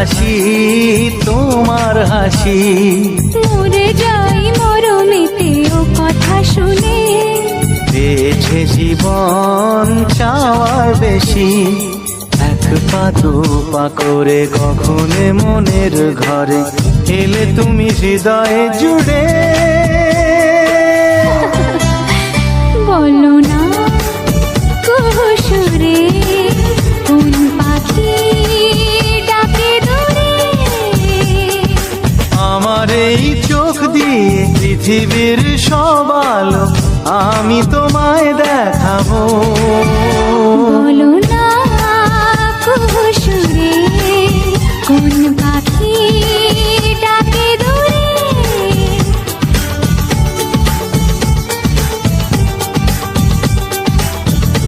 হাসি তোমার হাসি। মরে যাই মরমেতে ও কথা শুনে, পেয়েছে জীবন চাওয়ার বেশি। এক পা দু পা করে কখনো মনের ঘরে এলে তুমি হৃদয়ে জুড়ে। বলো না কুহুসুরে কোন পাখি ডাকে দূরে। আমার এই চোখ দিয়ে পৃথিবীর সব আলো আমি তো